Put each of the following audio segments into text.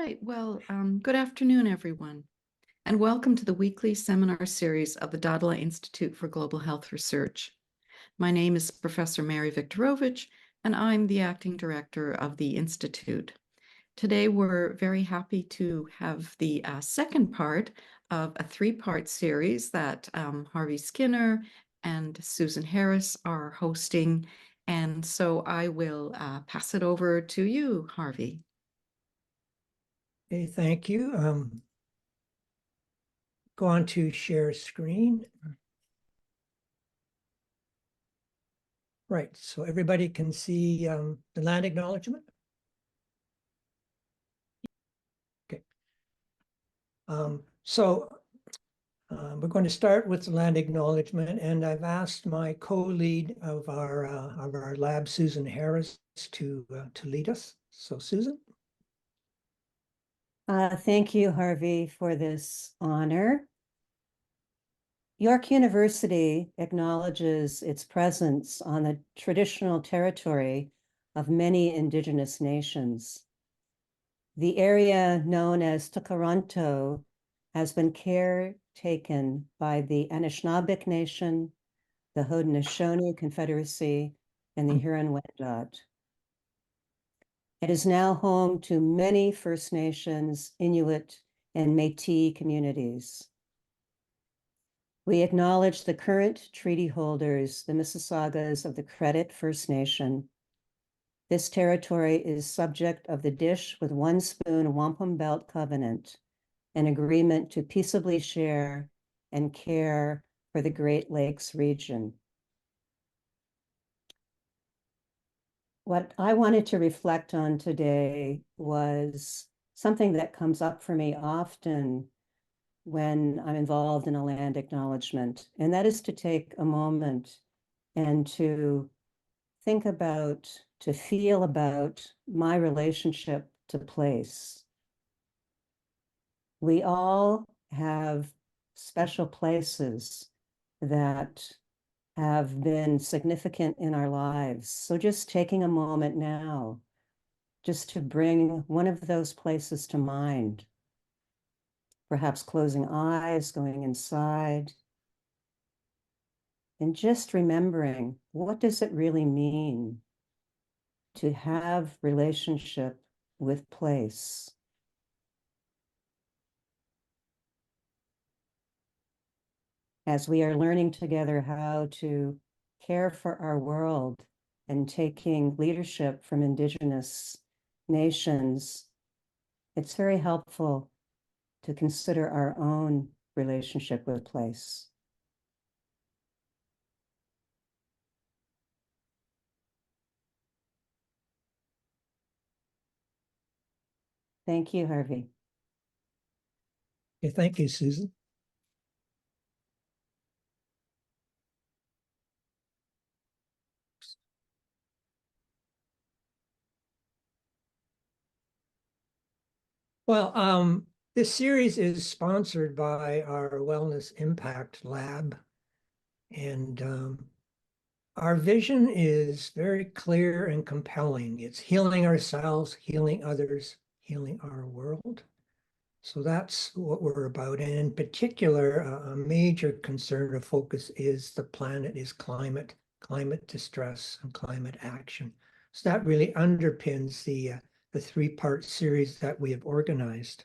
Right. Well, good afternoon, everyone, and welcome to the weekly seminar series of the Dahdaleh Institute for Global Health Research. My name is Professor Mary Viktorovich, and I'm the acting director of the Institute. Today, we're very happy to have the second part of a three-part series that Harvey Skinner and Susan Harris are hosting. And so I will pass it over to you, Harvey. Okay, thank you. Go on to share screen. Right, so everybody can see the land acknowledgement. Okay. We're going to start with the land acknowledgement, and I've asked my co-lead of our lab, Susan Harris, to lead us. So, Susan. Thank you, Harvey, for this honor. York University acknowledges its presence on the traditional territory of many Indigenous nations. The area known as Tkaronto has been caretaken by the Anishinaabeg Nation, the Haudenosaunee Confederacy, and the Huron-Wendat. It is now home to many First Nations, Inuit, and Métis communities. We acknowledge the current treaty holders, the Mississaugas of the Credit First Nation. This territory is subject of the Dish with One Spoon Wampum Belt Covenant, an agreement to peaceably share and care for the Great Lakes region. What I wanted to reflect on today was something that comes up for me often when I'm involved in a land acknowledgement, and that is to take a moment and to think about, to feel about my relationship to place. We all have special places that have been significant in our lives. So just taking a moment now, just to bring one of those places to mind. Perhaps closing eyes, going inside, and just remembering, what does it really mean to have relationship with place? As we are learning together how to care for our world and taking leadership from Indigenous nations, it's very helpful to consider our own relationship with place. Thank you, Harvey. Okay, thank you, Susan. Well, this series is sponsored by our Wellness Impact Lab, and our vision is very clear and compelling. It's healing ourselves, healing others, healing our world. So that's what we're about. And in particular, a major concern or focus is the planet is climate distress, and climate action. So that really underpins the three-part series that we have organized.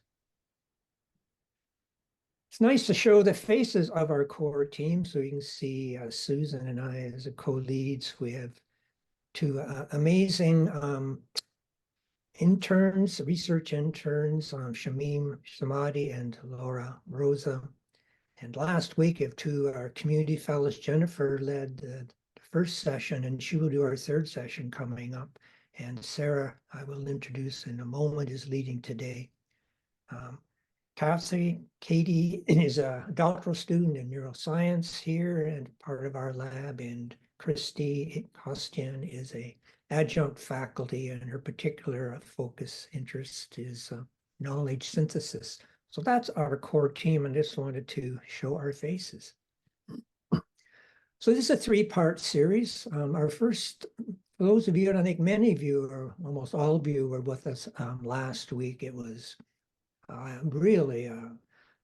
It's nice to show the faces of our core team. So you can see Susan and I as the co-leads. We have two amazing interns, research interns, Shamim Samadi and Laura Rosa. And last week, we have two our community fellows. Jennifer led the first session, and she will do our third session coming up. And Sara, I will introduce in a moment, is leading today. Katie is a doctoral student in neuroscience here and part of our lab, and Christy Kostian is a adjunct faculty, and her particular focus interest is knowledge synthesis. So that's our core team, and just wanted to show our faces. So this is a three-part series. Our first For those of you, and I think many of you, or almost all of you, were with us last week. It was really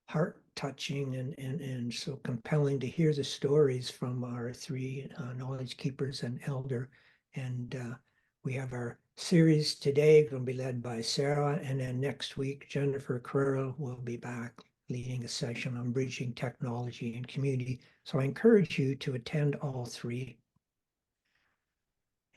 heart-touching and so compelling to hear the stories from our three knowledge keepers and elder. And we have our series today going to be led by Sara, and then next week, Jennifer Carrera will be back leading a session on bridging technology and community. So I encourage you to attend all three.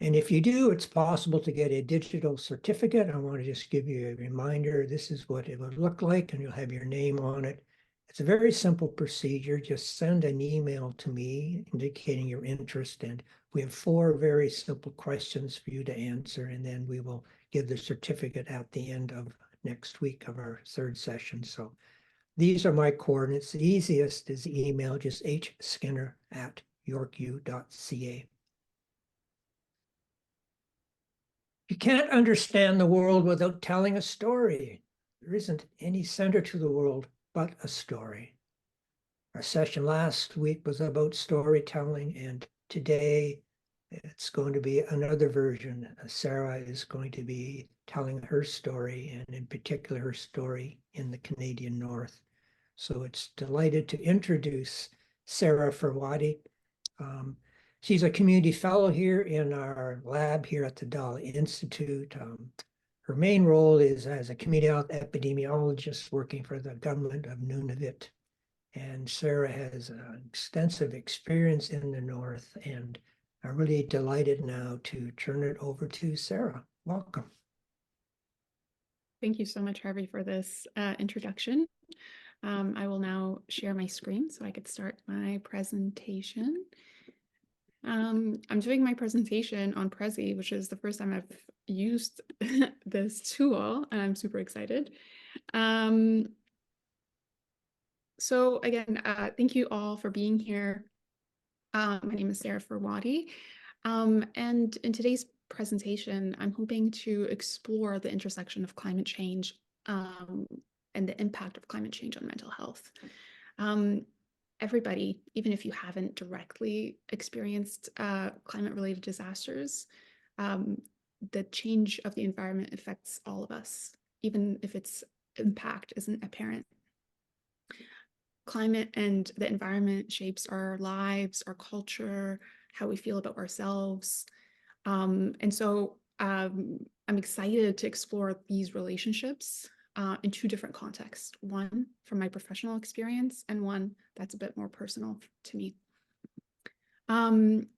And if you do, it's possible to get a digital certificate. I want to just give you a reminder. This is what it would look like, and you'll have your name on it. It's a very simple procedure. Just send an email to me indicating your interest. And we have 4 very simple questions for you to answer. And then we will give the certificate at the end of next week of our 3rd session. So these are my coordinates. The easiest is email, just hskinner@yorku.ca. You can't understand the world without telling a story. There isn't any center to the world but a story. Our session last week was about storytelling, and today it's going to be another version. Sara is going to be telling her story, and in particular her story in the Canadian North. So it's delighted to introduce Sara Ferwati. She's a community fellow here in our lab here at the Dahdaleh Institute. Her main role is as a community health epidemiologist working for the government of Nunavut. And Sara has extensive experience in the North, and I'm really delighted now to turn it over to Sara. Welcome. Thank you so much, Harvey, for this introduction. I will now share my screen so I could start my presentation. I'm doing my presentation on Prezi, which is the first time I've used this tool, and I'm super excited. So again, thank you all for being here. My name is Sara Ferwati, and in today's presentation, I'm hoping to explore the intersection of climate change and the impact of climate change on mental health. Everybody, even if you haven't directly experienced climate-related disasters, the change of the environment affects all of us, even if its impact isn't apparent. Climate and the environment shapes our lives, our culture, how we feel about ourselves. And so I'm excited to explore these relationships in 2 different contexts, one from my professional experience and one that's a bit more personal to me.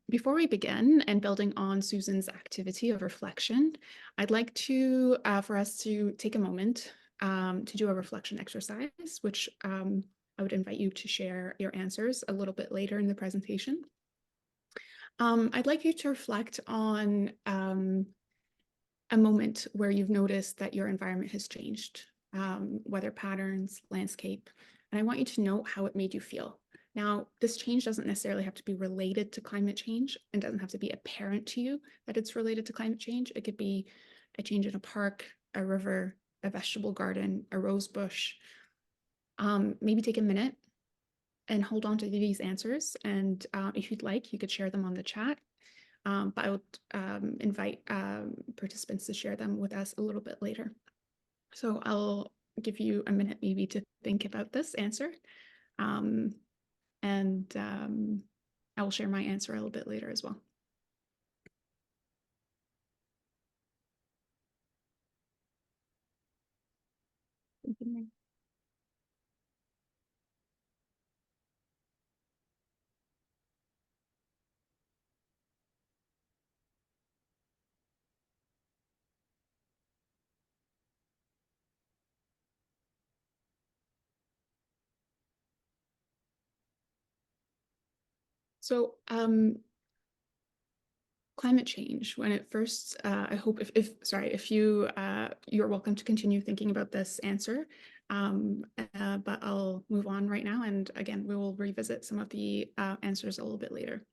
Before we begin, and building on Susan's activity of reflection, I'd like to for us to take a moment to do a reflection exercise, which I would invite you to share your answers a little bit later in the presentation. I'd like you to reflect on a moment where you've noticed that your environment has changed, weather patterns, landscape, and I want you to note how it made you feel. Now, this change doesn't necessarily have to be related to climate change and doesn't have to be apparent to you that it's related to climate change. It could be a change in a park, a river, a vegetable garden, a rose bush. Maybe take a minute and hold on to these answers. And if you'd like, you could share them on the chat. But I would invite participants to share them with us a little bit later. So I'll give you a minute maybe to think about this answer. And I will share my answer a little bit later as well. So climate change, when it first, I hope if you, you're welcome to continue thinking about this answer, but I'll move on right now. And again, we will revisit some of the answers a little bit later.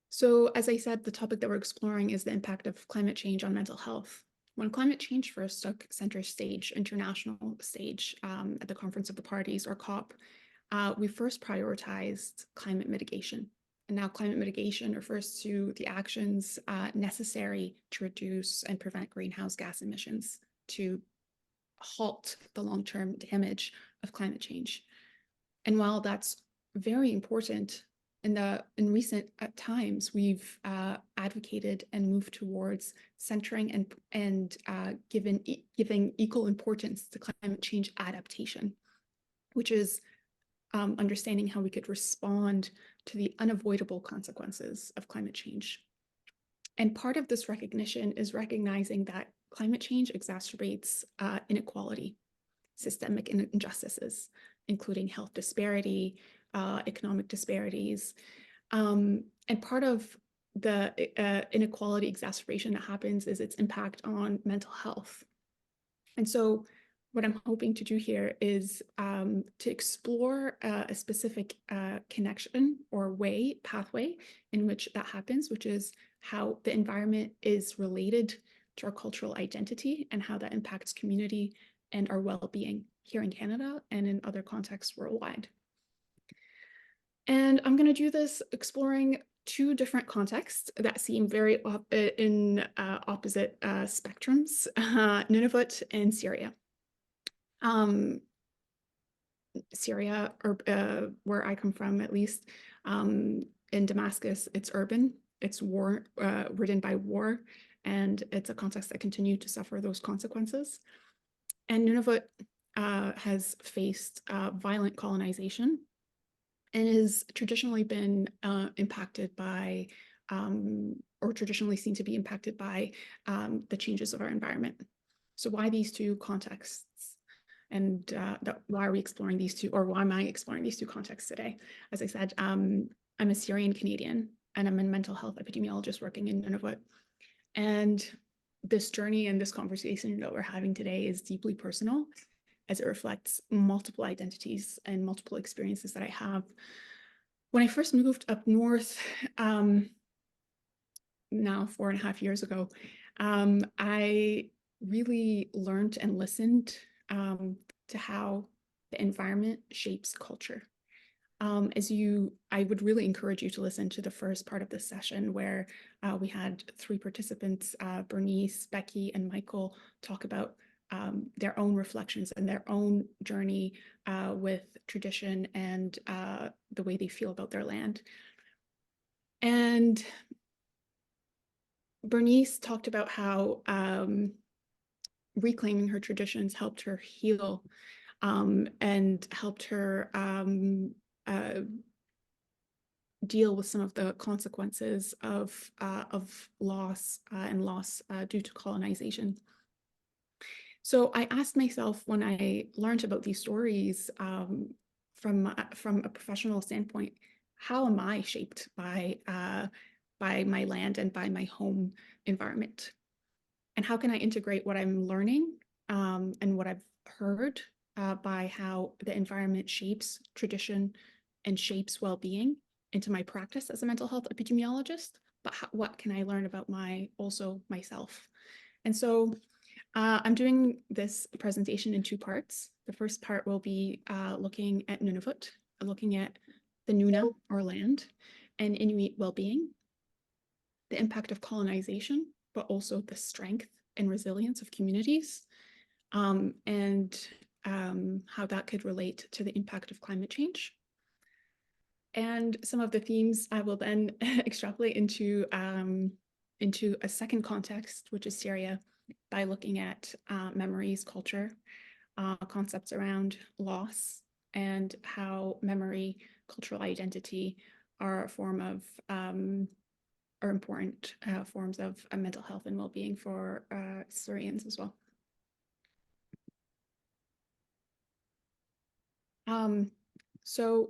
So as I said, the topic that we're exploring is the impact of climate change on mental health. When climate change first took center stage, international stage, at the Conference of the Parties, or COP, we first prioritized climate mitigation. And now climate mitigation refers to the actions necessary to reduce and prevent greenhouse gas emissions to halt the long-term damage of climate change. And while that's very important, in recent times, we've advocated and moved towards centering and giving equal importance to climate change adaptation, which is understanding how we could respond to the unavoidable consequences of climate change. And part of this recognition is recognizing that climate change exacerbates inequality, systemic injustices, including health disparity, economic disparities. And part of the inequality exacerbation that happens is its impact on mental health. And so what I'm hoping to do here is to explore a specific connection or pathway in which that happens, which is how the environment is related to our cultural identity and how that impacts community and our well-being here in Canada and in other contexts worldwide. And I'm going to do this exploring two different contexts that seem very in opposite spectrums, Nunavut and Syria. Syria, or where I come from at least, in Damascus, it's urban, it's ridden by war, and it's a context that continues to suffer those consequences. And Nunavut has faced violent colonization and has traditionally been impacted by, or traditionally seen to be impacted by the changes of our environment. So why these two contexts? And why are we exploring these two, or why am I exploring these two contexts today? As I said, I'm a Syrian Canadian, and I'm a mental health epidemiologist working in Nunavut. And this journey and this conversation that we're having today is deeply personal, as it reflects multiple identities and multiple experiences that I have. When I first moved up north, now 4.5 years ago, I really learned and listened to how the environment shapes culture. I would really encourage you to listen to the first part of this session where we had 3 participants, Bernice, Becky, and Michael, talk about their own reflections and their own journey with tradition and the way they feel about their land. And Bernice talked about how reclaiming her traditions helped her heal and helped her deal with some of the consequences of loss and loss due to colonization. So I asked myself, when I learned about these stories from a professional standpoint, how am I shaped by my land and by my home environment? And how can I integrate what I'm learning and what I've heard by how the environment shapes tradition and shapes well-being into my practice as a mental health epidemiologist? But what can I learn about myself? And so I'm doing this presentation in 2 parts. The first part will be looking at Nunavut, looking at the Nuna, or land, and Inuit well-being, the impact of colonization, but also the strength and resilience of communities, and how that could relate to the impact of climate change. And some of the themes I will then extrapolate into a second context, which is Syria, by looking at memories, culture, concepts around loss, and how memory, cultural identity are a form of are important forms of mental health and well-being for Syrians as well. So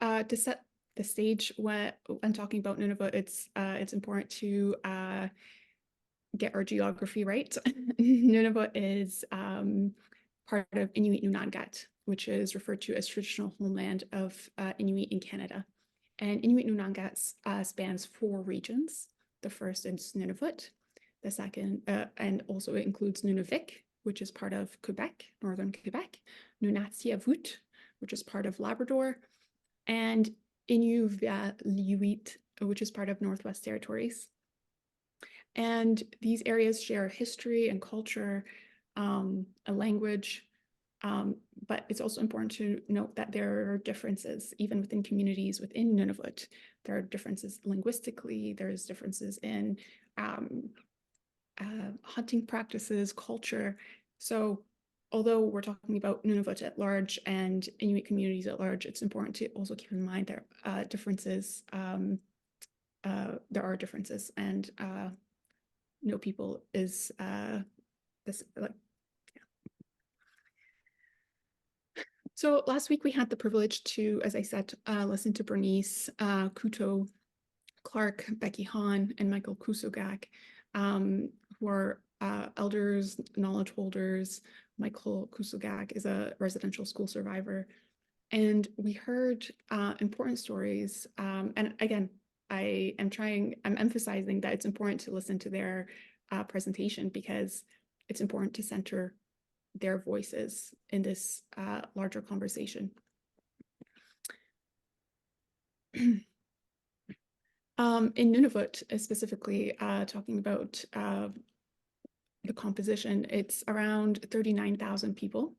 to set the stage when talking about Nunavut, it's important to get our geography right. Nunavut is part of Inuit Nunavut, which is referred to as traditional homeland of Inuit in Canada. And Inuit Nunavut spans 4 regions. The first is Nunavut. The second, and also it includes Nunavik, which is part of Quebec, northern Quebec. Nunatsiavut, which is part of Labrador. And Inuit, which is part of Northwest Territories. And these areas share history and culture, a language, but it's also important to note that there are differences even within communities within Nunavut. There are differences linguistically, there's differences in hunting practices, culture. So although we're talking about Nunavut at large and Inuit communities at large, it's important to also keep in mind there are differences. There are differences, and no people is this like. So last week we had the privilege to, as I said, listen to Bernice Couto, Clark, Becky Hahn, and Michael Kusogak, who are elders, knowledge holders. Michael Kusogak is a residential school survivor. And we heard important stories. And again, I'm emphasizing that it's important to listen to their presentation because it's important to center their voices in this larger conversation. In Nunavut, specifically talking about the composition, it's around 39,000 people.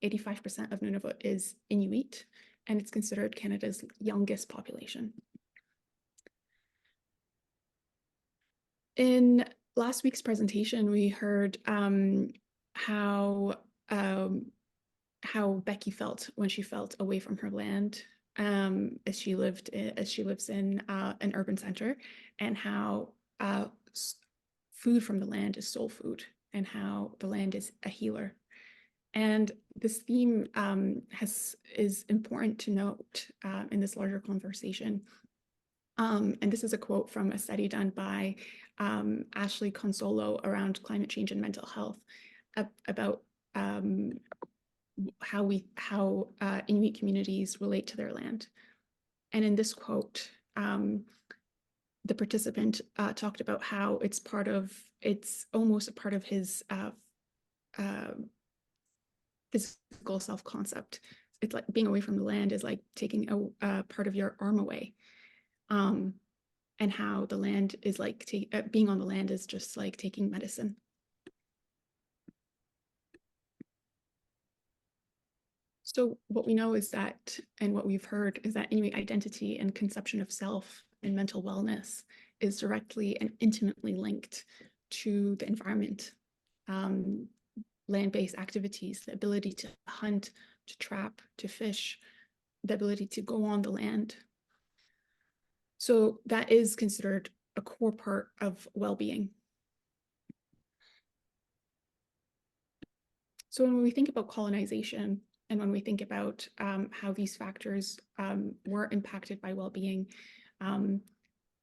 85% of Nunavut is Inuit, and it's considered Canada's youngest population. In last week's presentation, we heard how Becky felt when she felt away from her land, as she lives in an urban center, and how food from the land is soul food, and how the land is a healer. And this theme is important to note in this larger conversation. And this is a quote from a study done by Ashley Consolo around climate change and mental health about how Inuit communities relate to their land. And in this quote, the participant talked about how it's almost a part of his physical self-concept. It's like being away from the land is like taking a part of your arm away. And how the land is like, being on the land is just like taking medicine. So what we know is that, and what we've heard is that Inuit identity and conception of self and mental wellness is directly and intimately linked to the environment. Land-based activities, the ability to hunt, to trap, to fish, the ability to go on the land. So that is considered a core part of well-being. So when we think about colonization, and when we think about how these factors were impacted by well-being,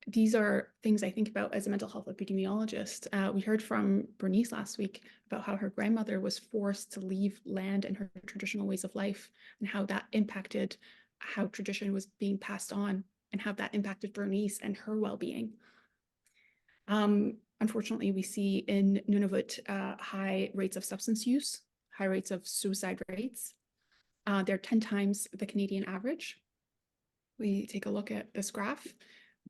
these are things I think about as a mental health epidemiologist. We heard from Bernice last week about how her grandmother was forced to leave land and her traditional ways of life, and how that impacted how tradition was being passed on, and how that impacted Bernice and her well-being. Unfortunately, we see in Nunavut high rates of substance use, high rates of suicide rates. They're 10 times the Canadian average. We take a look at this graph.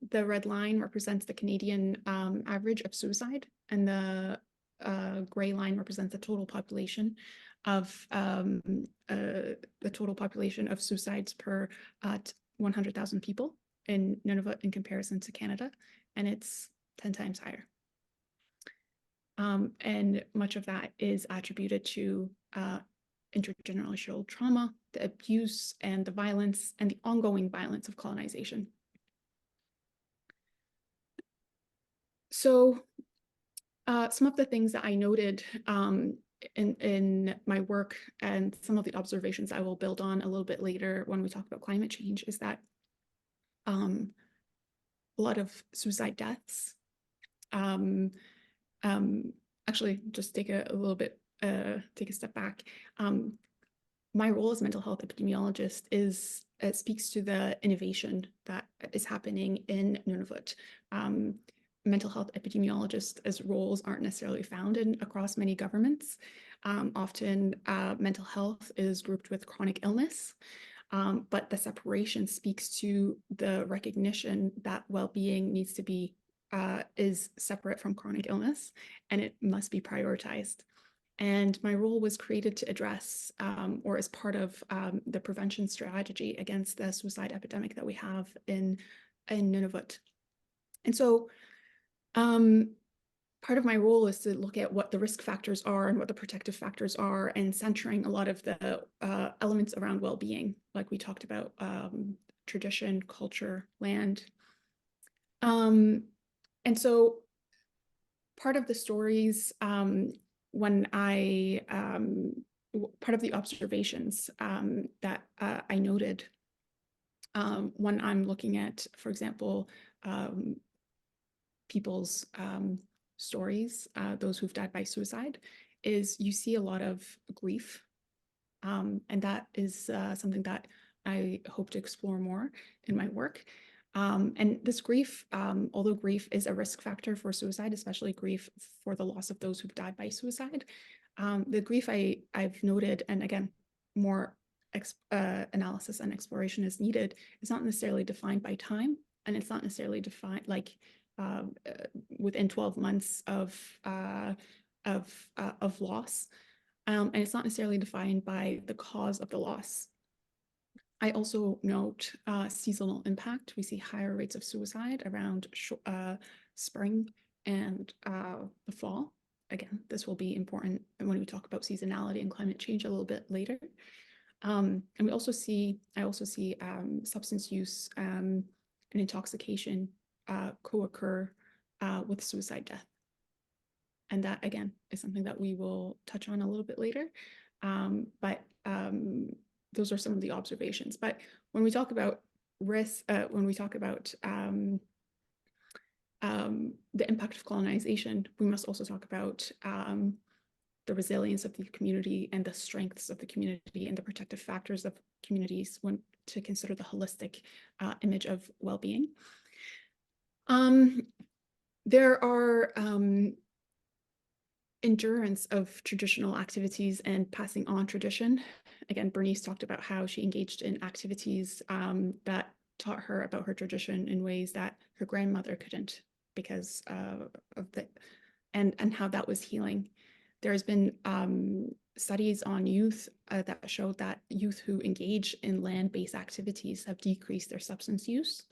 The red line represents the Canadian average of suicide, and the gray line represents the total population of suicides per 100,000 people in Nunavut in comparison to Canada, and it's 10 times higher. And much of that is attributed to intergenerational trauma, the abuse and the violence and the ongoing violence of colonization. So some of the things that I noted in my work, and some of the observations I will build on a little bit later when we talk about climate change, is that a lot of suicide deaths. Actually, just take a step back. My role as mental health epidemiologist speaks to the innovation that is happening in Nunavut. Mental health epidemiologists as roles aren't necessarily found across many governments. Often mental health is grouped with chronic illness. But the separation speaks to the recognition that well-being needs to be is separate from chronic illness, and it must be prioritized. And my role was created to address, or as part of the prevention strategy against the suicide epidemic that we have in Nunavut. And so part of my role is to look at what the risk factors are and what the protective factors are, and centering a lot of the elements around well-being, like we talked about, tradition, culture, land. And so part of the stories, when I, part of the observations that I noted when I'm looking at, for example, people's stories, those who've died by suicide, is you see a lot of grief. And that is something that I hope to explore more in my work. And this grief, although grief is a risk factor for suicide, especially grief for the loss of those who've died by suicide, the grief I've noted, and again, more analysis and exploration is needed, is not necessarily defined by time, and it's not necessarily defined like within 12 months of loss, and it's not necessarily defined by the cause of the loss. I also note seasonal impact. We see higher rates of suicide around spring and the fall. Again, this will be important when we talk about seasonality and climate change a little bit later. And I also see substance use and intoxication co-occur with suicide death. And that, again, is something that we will touch on a little bit later. But those are some of the observations. But when we talk about risk, when we talk about the impact of colonization, we must also talk about the resilience of the community and the strengths of the community and the protective factors of communities when to consider the holistic image of well-being. There are endurance of traditional activities and passing on tradition. Again, Bernice talked about how she engaged in activities that taught her about her tradition in ways that her grandmother couldn't, because of the, and how that was healing. There's been studies on youth that showed that youth who engage in land-based activities have decreased their substance use.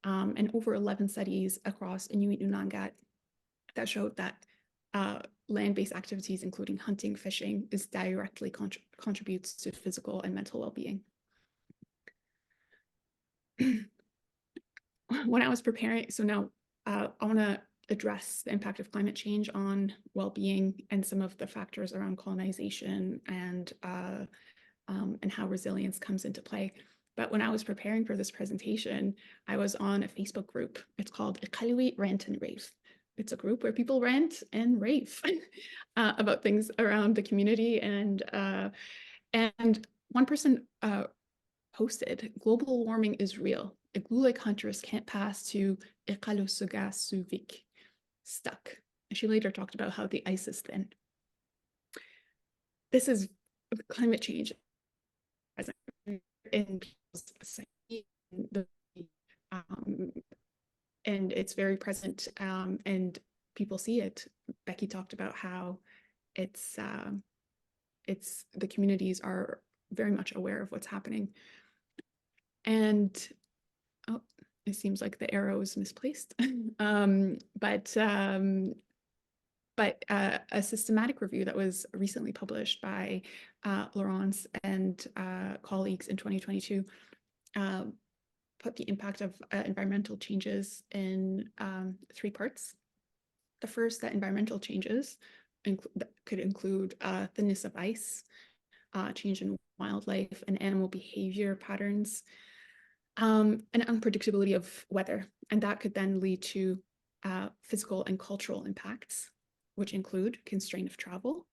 And over 11 studies across Inuit Nunavut that showed that land-based activities, including hunting, fishing, is directly contributes to physical and mental well-being. When I was preparing, so now I want to address the impact of climate change on well-being and some of the factors around colonization and how resilience comes into play. But when I was preparing for this presentation, I was on a Facebook group. It's called Iqaluit Rant and Rave. It's a group where people rant and rave about things around the community. And one person posted, "Global warming is real. Igloo-like hunters can't pass to Iqalusugasuuvik, stuck." And she later talked about how the ice is thin. This is climate change in people's psyche, and it's very present, and people see it. Becky talked about how it's the communities are very much aware of what's happening. And oh, it seems like the arrow is misplaced. But a systematic review that was recently published by Laurence and colleagues in 2022 put the impact of environmental changes in 3 parts. The first, that environmental changes could include thinness of ice, change in wildlife and animal behavior patterns, and unpredictability of weather. And that could then lead to physical and cultural impacts, which include constraint of travel,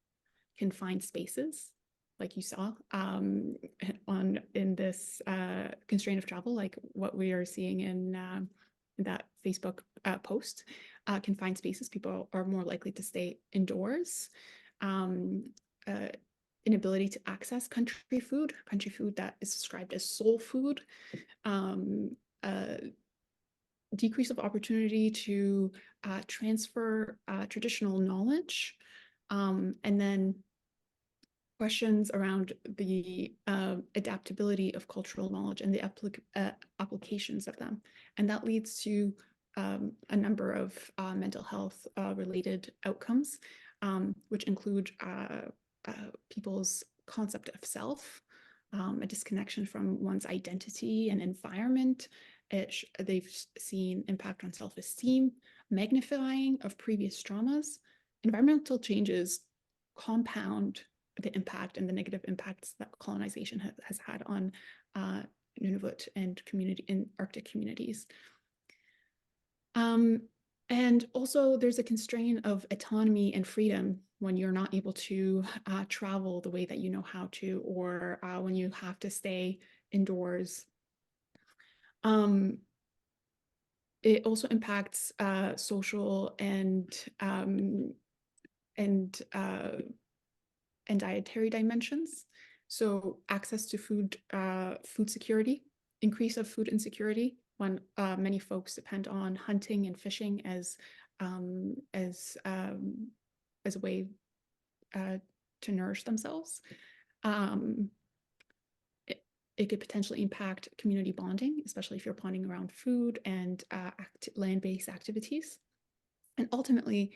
confined spaces, like you saw in this constraint of travel, like what we are seeing in that Facebook post. Confined spaces, people are more likely to stay indoors. inability to access country food that is described as soul food, decrease of opportunity to transfer traditional knowledge, and then questions around the adaptability of cultural knowledge and the applications of them. And that leads to a number of mental health related outcomes, which include people's concept of self, a disconnection from one's identity and environment. They've seen impact on self-esteem, magnifying of previous traumas. Environmental changes compound the impact and the negative impacts that colonization has had on Nunavut and in Arctic communities. And also there's a constraint of autonomy and freedom when you're not able to travel the way that you know how to, or when you have to stay indoors. It also impacts social and dietary dimensions. So access to food security, increase of food insecurity when many folks depend on hunting and fishing as a way to nourish themselves. It could potentially impact community bonding, especially if you're bonding around food and land-based activities. And ultimately,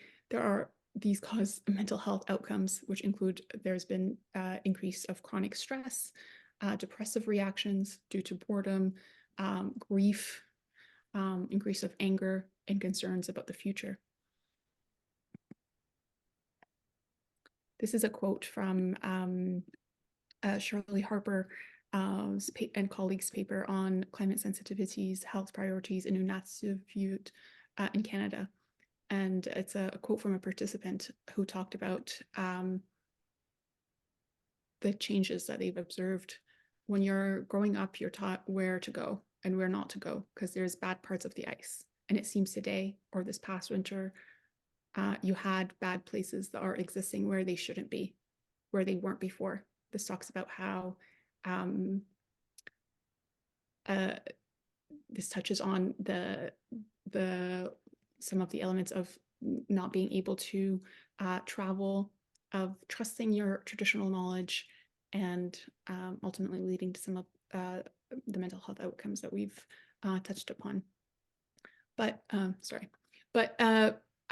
these cause mental health outcomes, which include there's been increase of chronic stress, depressive reactions due to boredom, grief, increase of anger, and concerns about the future. This is a quote from Shirley Harper and colleagues' paper on climate sensitivities, health priorities in Inuit Nunavut in Canada. And it's a quote from a participant who talked about the changes that they've observed. When you're growing up, you're taught where to go and where not to go because there's bad parts of the ice. And it seems today, or this past winter, you had bad places that are existing where they shouldn't be, where they weren't before. This talks about how this touches on some of the elements of not being able to travel, of trusting your traditional knowledge, and ultimately leading to some of the mental health outcomes that we've touched upon. But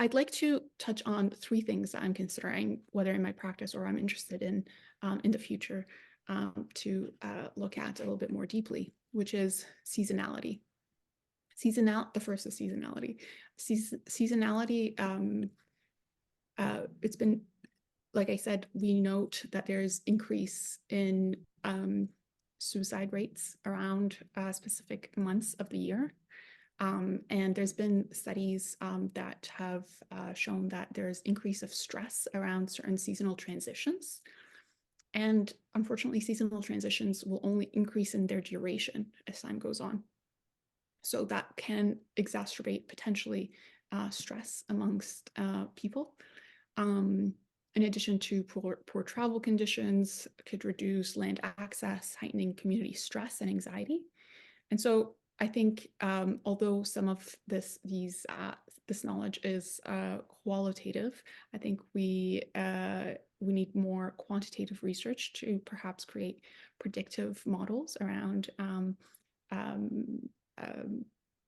I'd like to touch on 3 things that I'm considering, whether in my practice or I'm interested in the future, to look at a little bit more deeply, which is seasonality. The first is seasonality. Seasonality, it's been, like I said, we note that there's increase in suicide rates around specific months of the year. And there's been studies that have shown that there's increase of stress around certain seasonal transitions. And unfortunately, seasonal transitions will only increase in their duration as time goes on. So that can exacerbate potentially stress amongst people. In addition to poor travel conditions, could reduce land access, heightening community stress and anxiety. And so I think although some of this knowledge is qualitative, I think we need more quantitative research to perhaps create predictive models around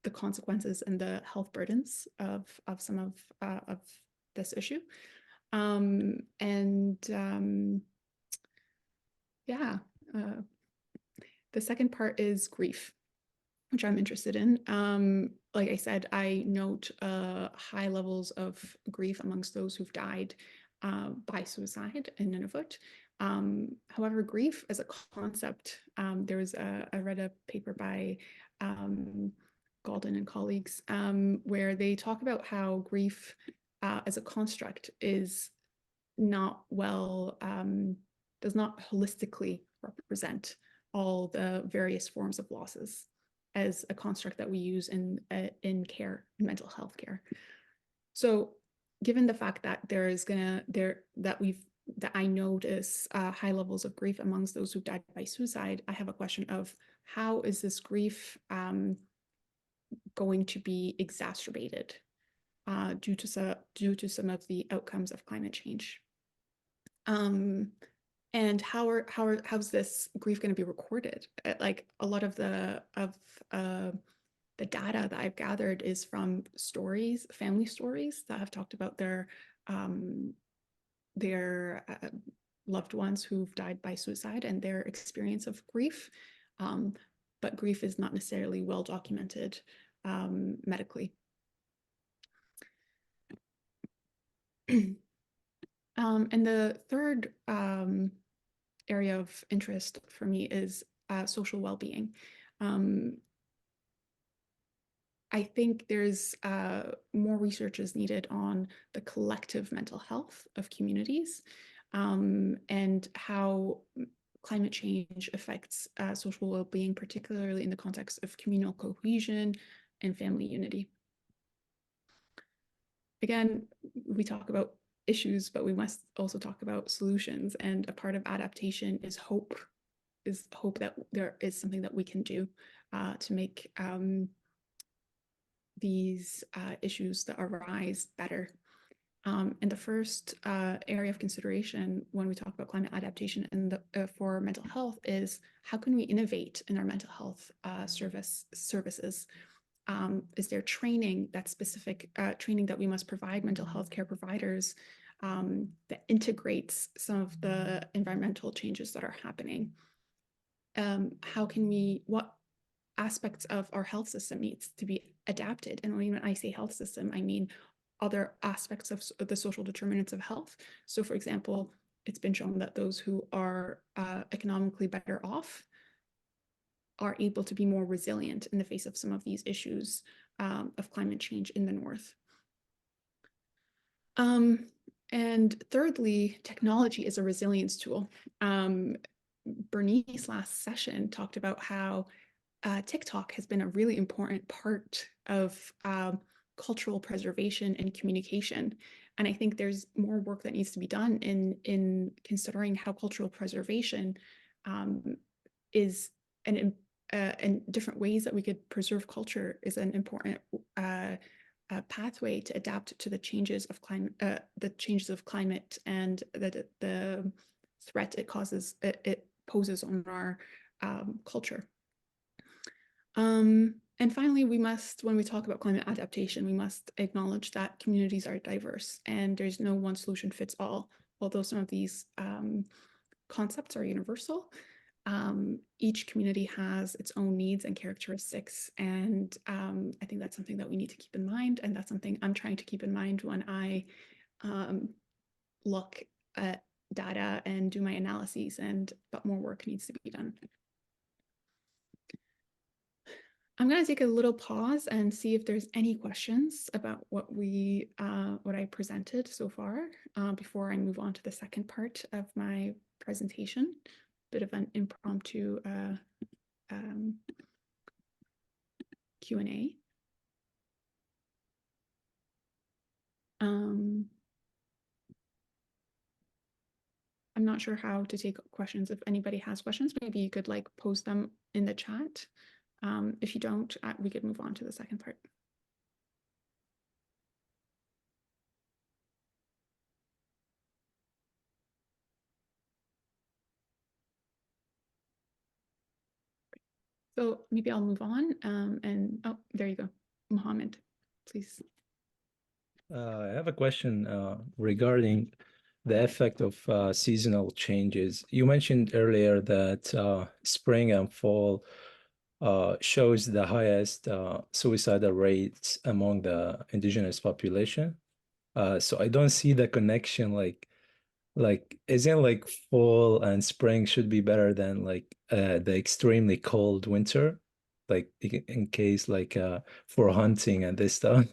the consequences and the health burdens of some of this issue. The second part is grief, which I'm interested in. Like I said, I note high levels of grief amongst those who've died by suicide in Nunavut. However, grief as a concept, I read a paper by Galden and colleagues where they talk about how grief as a construct is not does not holistically represent all the various forms of losses as a construct that we use in care, in mental health care. So given the fact that that I notice high levels of grief amongst those who died by suicide, I have a question of how is this grief going to be exacerbated due to some of the outcomes of climate change? And how's this grief going to be recorded? Like a lot of the data that I've gathered is from stories, family stories that have talked about their loved ones who've died by suicide and their experience of grief. But grief is not necessarily well documented medically. And the third area of interest for me is social well-being. I think there's more research is needed on the collective mental health of communities and how climate change affects social well-being, particularly in the context of communal cohesion and family unity. Again, we talk about issues, but we must also talk about solutions. And a part of adaptation is hope that there is something that we can do to make these issues that arise better. And the first area of consideration when we talk about climate adaptation and for mental health is how can we innovate in our mental health services? Is there training, that's specific training that we must provide mental health care providers that integrates some of the environmental changes that are happening? What aspects of our health system needs to be adapted? And when I say health system, I mean other aspects of the social determinants of health. So for example, it's been shown that those who are economically better off are able to be more resilient in the face of some of these issues of climate change in the North. And thirdly, technology is a resilience tool. Bernice last session talked about how TikTok has been a really important part of cultural preservation and communication. And I think there's more work that needs to be done in considering how cultural preservation is and different ways that we could preserve culture is an important pathway to adapt to the changes of climate, and the threat it poses on our culture. And finally, when we talk about climate adaptation, we must acknowledge that communities are diverse and there's no one solution fits all. Although some of these concepts are universal, each community has its own needs and characteristics. And I think that's something that we need to keep in mind. And that's something I'm trying to keep in mind when I look at data and do my analyses, but more work needs to be done. I'm going to take a little pause and see if there's any questions about what I presented so far before I move on to the second part of my presentation. Bit of an impromptu Q&A. I'm not sure how to take questions. If anybody has questions, maybe you could post them in the chat. If you don't, we could move on to the second part. So maybe I'll move on. Oh, there you go. Mohammed, please. I have a question regarding the effect of seasonal changes. You mentioned earlier that spring and fall shows the highest suicidal rates among the indigenous population. So I don't see the connection, isn't fall and spring should be better than the extremely cold winter, in case for hunting and this stuff.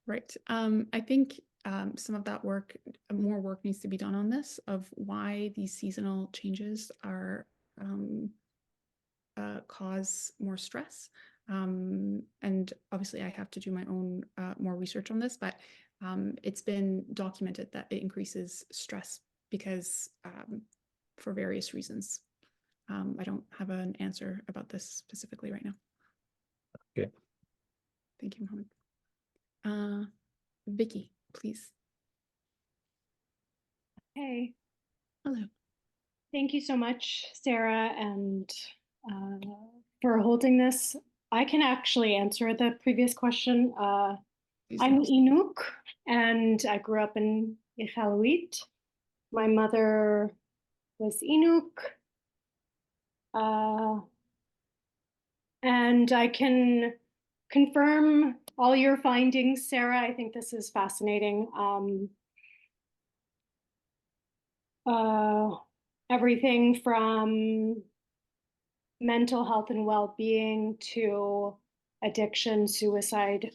Right. I think some of that more work needs to be done on this, of why these seasonal changes are cause more stress. And obviously I have to do my own more research on this, but it's been documented that it increases stress because for various reasons. I don't have an answer about this specifically right now. Okay. Thank you, Mohammed. Vicky, please. Hey, Hello. thank you so much, Sarah, and for holding this. I can actually answer the previous question. I'm Inuk, and I grew up in Iqaluit. My mother was Inuk, and I can confirm all your findings, Sarah. I think this is fascinating. Everything from mental health and well-being to addiction, suicide,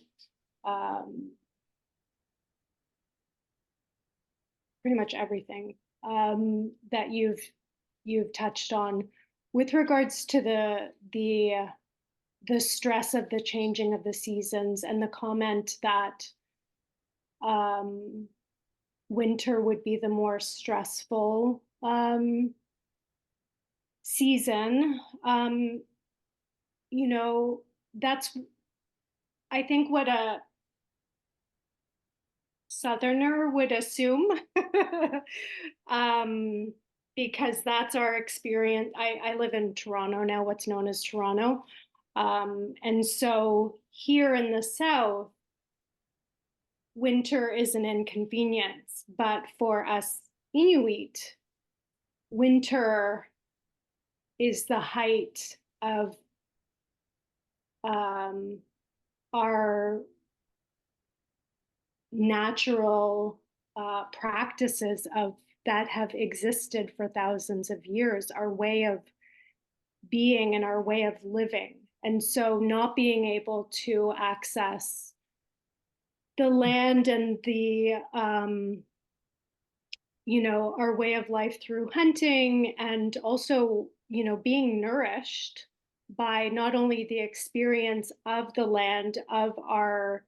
pretty much everything that you've touched on. With regards to the stress of the changing of the seasons and the comment that winter would be the more stressful season, you know, that's, I think, what a Southerner would assume, because that's our experience. I live in Toronto now, what's known as Toronto. And so here in the South, winter is an inconvenience, but for us Inuit, winter is the height of our natural practices that have existed for thousands of years, our way of being and our way of living. And so not being able to access the land and the, you know, our way of life through hunting, and also, you know, being nourished by not only the experience of the land, of our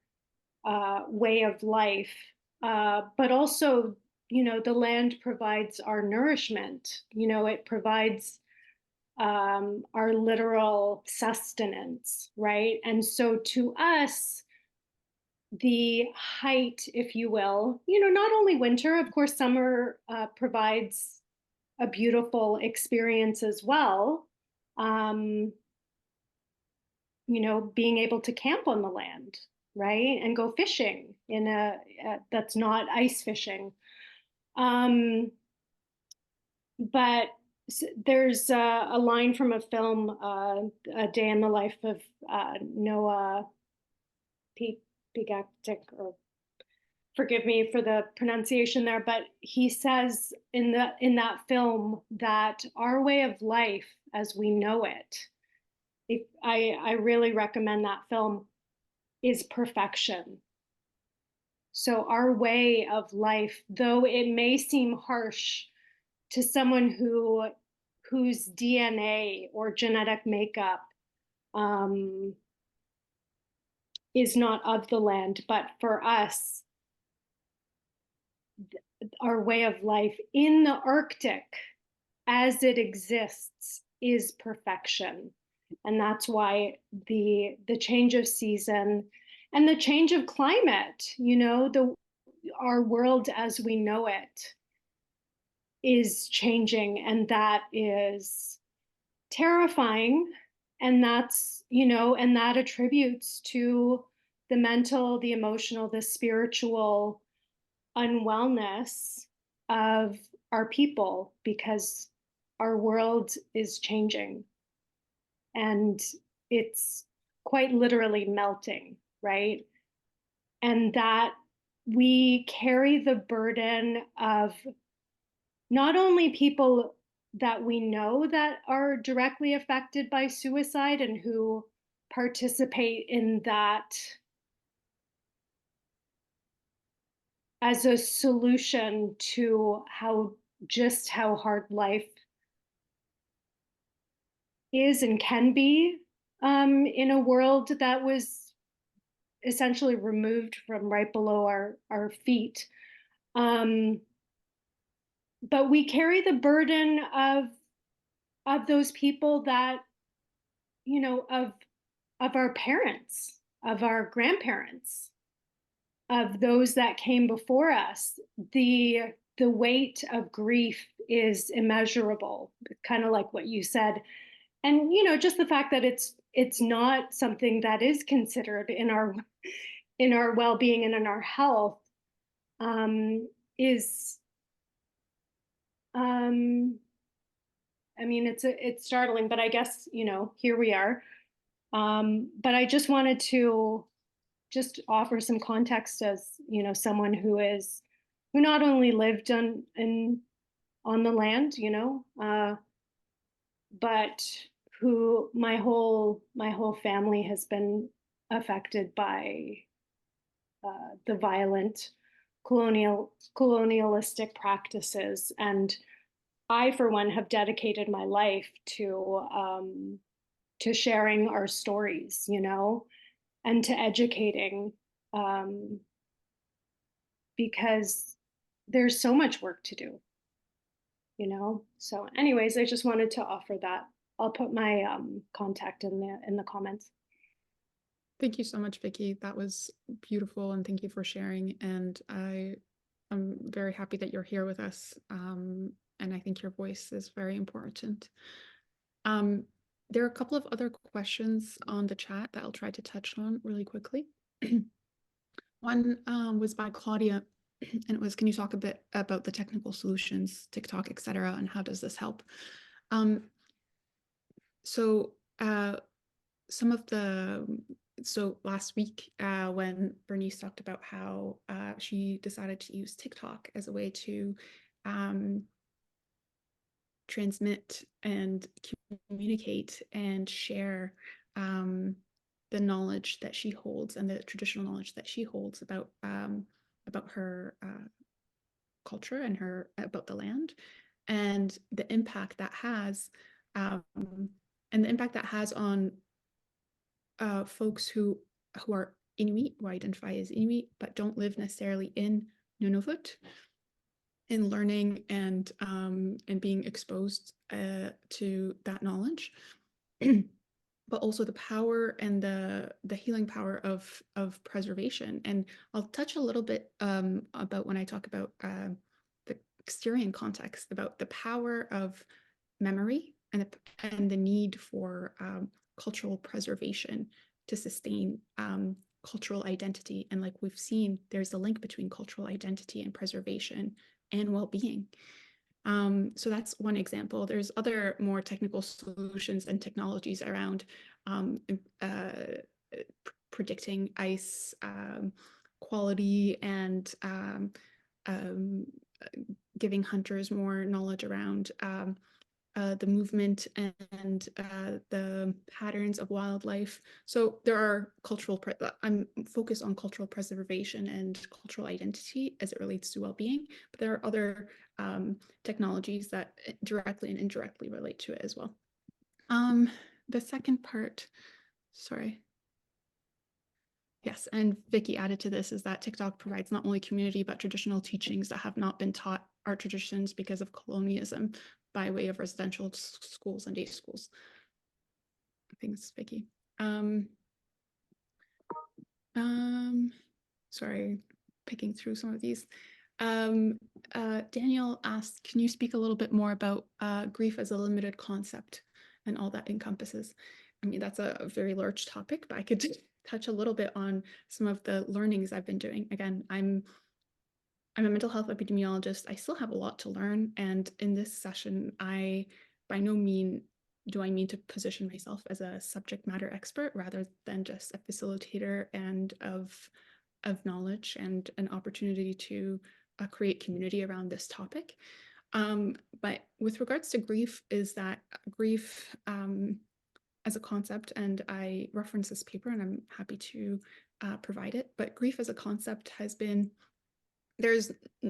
way of life, but also, you know, the land provides our nourishment. You know, it provides our literal sustenance, right? And so to us, the height, if you will, you know, not only winter, of course, summer provides a beautiful experience as well. You know, being able to camp on the land, right? And go fishing in that's not ice fishing. But there's a line from a film, A Day in the Life of Noah Pigactic, or forgive me for the pronunciation there, but he says in that film that our way of life as we know it, I really recommend that film, is perfection. So our way of life, though it may seem harsh to someone whose DNA or genetic makeup is not of the land, but for us, our way of life in the Arctic as it exists is perfection. And that's why the change of season and the change of climate, you know, our world as we know it is changing, and that is terrifying. And that's, you know, and that attributes to the mental, the emotional, the spiritual unwellness of our people, because our world is changing and it's quite literally melting, right? And that we carry the burden of not only people that we know that are directly affected by suicide and who participate in that as a solution to how hard life is and can be in a world that was essentially removed from right below our feet. but we carry the burden of those people that, you know, of our parents, of our grandparents, of those that came before us. The weight of grief is immeasurable, kind of like what you said. And, you know, just the fact that it's not something that is considered in our well-being and in our health, is, I mean, it's startling, but I guess, you know, here we are. But I just wanted to just offer some context as, you know, someone who not only lived on the land, you know, but who my whole family has been affected by the violent colonialistic practices. And I, for one, have dedicated my life to sharing our stories, you know, and to educating, because there's so much work to do, you know. So anyways, I just wanted to offer that. I'll put my contact in the comments. Thank you so much, Vicki. That was beautiful, and thank you for sharing. And I'm very happy that you're here with us. And I think your voice is very important. There are a couple of other questions on the chat that I'll try to touch on really quickly. One was by Claudia, and it was, can you talk a bit about the technical solutions, TikTok, etc., and how does this help? So last week, when Bernice talked about how she decided to use TikTok as a way to transmit and communicate and share the knowledge that she holds and the traditional knowledge that she holds about her culture and about the land, and the impact that has on folks who are Inuit, who identify as Inuit, but don't live necessarily in Nunavut, in learning and being exposed to that knowledge, but also the power and the healing power of preservation. And I'll touch a little bit about, when I talk about the Syrian context, about the power of memory and the need for cultural preservation to sustain cultural identity. And like we've seen, there's a link between cultural identity and preservation and well-being. So that's one example. There's other more technical solutions and technologies around predicting ice quality and giving hunters more knowledge around the movement and the patterns of wildlife. So there are I'm focused on cultural preservation and cultural identity as it relates to well-being, but there are other technologies that directly and indirectly relate to it as well. The second part, sorry. Yes, and Vicki added to this, is that TikTok provides not only community, but traditional teachings that have not been taught our traditions because of colonialism by way of residential schools and day schools. Thanks, Vicki. Sorry, picking through some of these. Daniel asked, can you speak a little bit more about grief as a limited concept and all that encompasses? I mean, that's a very large topic, but I could touch a little bit on some of the learnings I've been doing. Again, I'm a mental health epidemiologist. I still have a lot to learn. And in this session, by no means do I mean to position myself as a subject matter expert, rather than just a facilitator and of knowledge and an opportunity to create community around this topic. But with regards to grief, is that grief as a concept, and I reference this paper and I'm happy to provide it, but grief as a concept has been, there isn't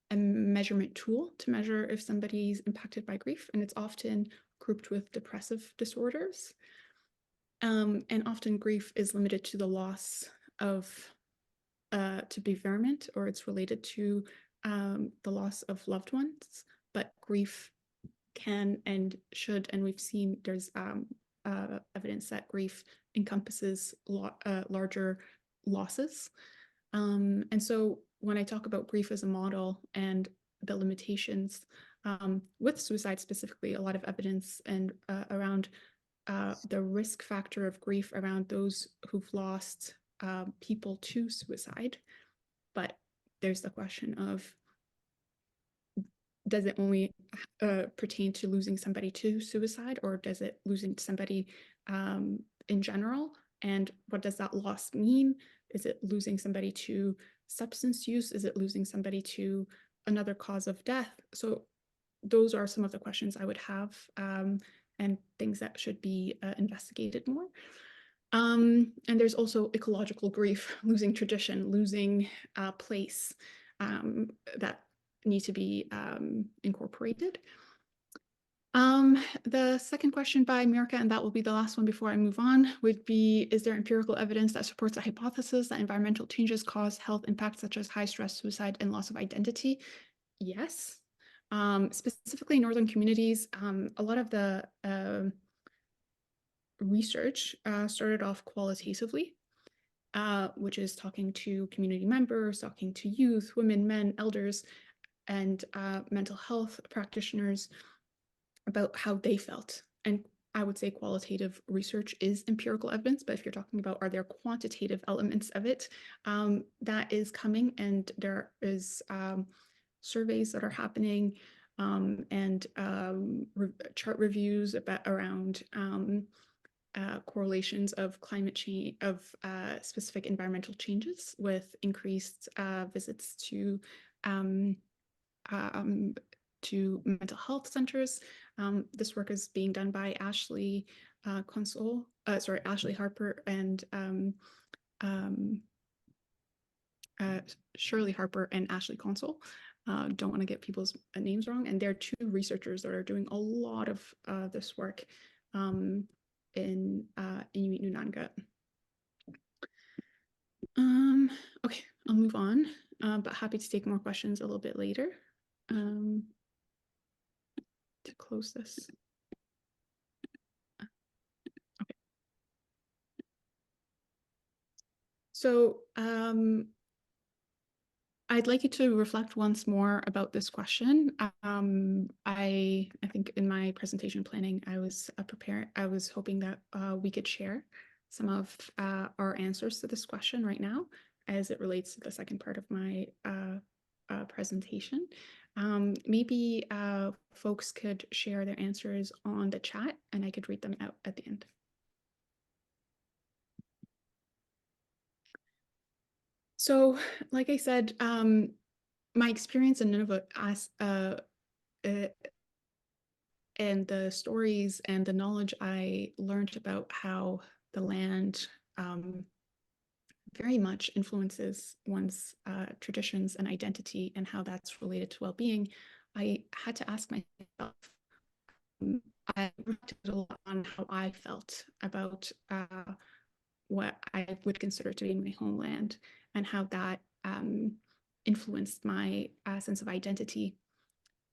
a measurement tool to measure if somebody's impacted by grief, and it's often grouped with depressive disorders. And often grief is limited to the loss of to bereavement, or it's related to the loss of loved ones, but grief can and should, and we've seen there's evidence that grief encompasses larger losses. And so when I talk about grief as a model and the limitations with suicide specifically, a lot of evidence and around the risk factor of grief around those who've lost people to suicide. But there's the question of, does it only pertain to losing somebody to suicide, or does it losing somebody in general? And what does that loss mean? Is it losing somebody to substance use? Is it losing somebody to another cause of death? So those are some of the questions I would have, and things that should be investigated more. And there's also ecological grief, losing tradition, losing place, that need to be incorporated. The second question by Mirka, and that will be the last one before I move on, would be, is there empirical evidence that supports the hypothesis that environmental changes cause health impacts such as high stress, suicide, and loss of identity? Yes. Specifically in northern communities, a lot of the research started off qualitatively, which is talking to community members, talking to youth, women, men, elders, and mental health practitioners about how they felt. And I would say qualitative research is empirical evidence, but if you're talking about, are there quantitative elements of it, that is coming, and there is surveys that are happening, and chart reviews around correlations of climate change, of specific environmental changes with increased visits to mental health centers. This work is being done by Ashley Harper and Shirley Harper and Ashley Console. Don't want to get people's names wrong. And they're two researchers that are doing a lot of this work in Inuit Nunavut. Okay, I'll move on, but happy to take more questions a little bit later. To close this. Okay. So I'd like you to reflect once more about this question. I think in my presentation planning, I was hoping that we could share some of our answers to this question right now as it relates to the second part of my presentation. Maybe folks could share their answers on the chat and I could read them out at the end. So, like I said, my experience in Nunavut and the stories and the knowledge I learned about how the land very much influences one's traditions and identity and how that's related to well-being, I had to ask myself, I reflected a lot on how I felt about what I would consider to be my homeland and how that influenced my sense of identity.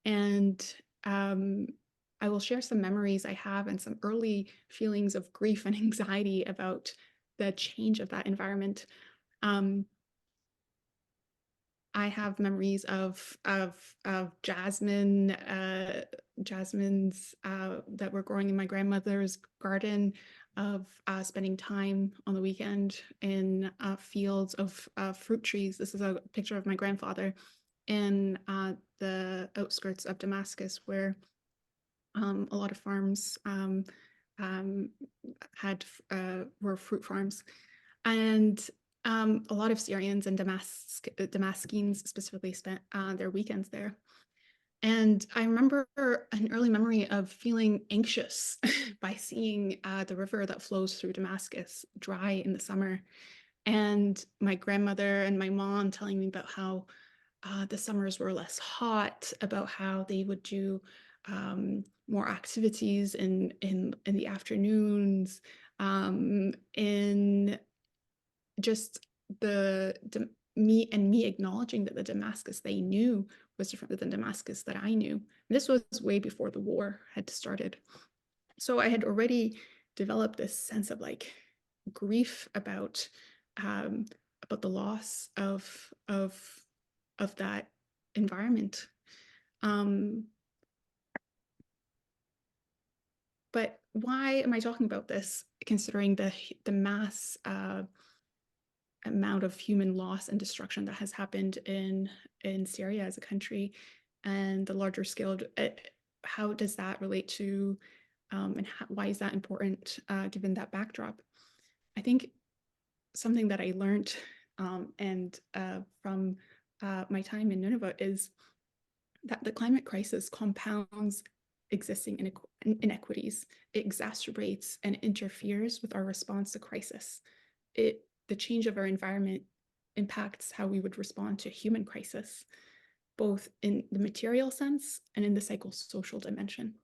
And I will share some memories I have and some early feelings of grief and anxiety about the change of that environment. I have memories of jasmines that were growing in my grandmother's garden, of spending time on the weekend in fields of fruit trees. This is a picture of my grandfather in the outskirts of Damascus, where a lot of farms were fruit farms, and a lot of Syrians and Damascenes specifically spent their weekends there. And I remember an early memory of feeling anxious by seeing the river that flows through Damascus dry in the summer, and my grandmother and my mom telling me about how the summers were less hot, about how they would do more activities in the afternoons, in just the me acknowledging that the Damascus they knew was different than the Damascus that I knew. This was way before the war had started. So I had already developed this sense of like grief about the loss of that environment. But why am I talking about this, considering the mass amount of human loss and destruction that has happened in Syria as a country, and the larger scale? How does that relate to, and why is that important given that backdrop? I think something that I learned from my time in Nunavut is that the climate crisis compounds existing inequities. It exacerbates and interferes with our response to crisis. The change of our environment impacts how we would respond to human crisis, both in the material sense and in the psychosocial dimension.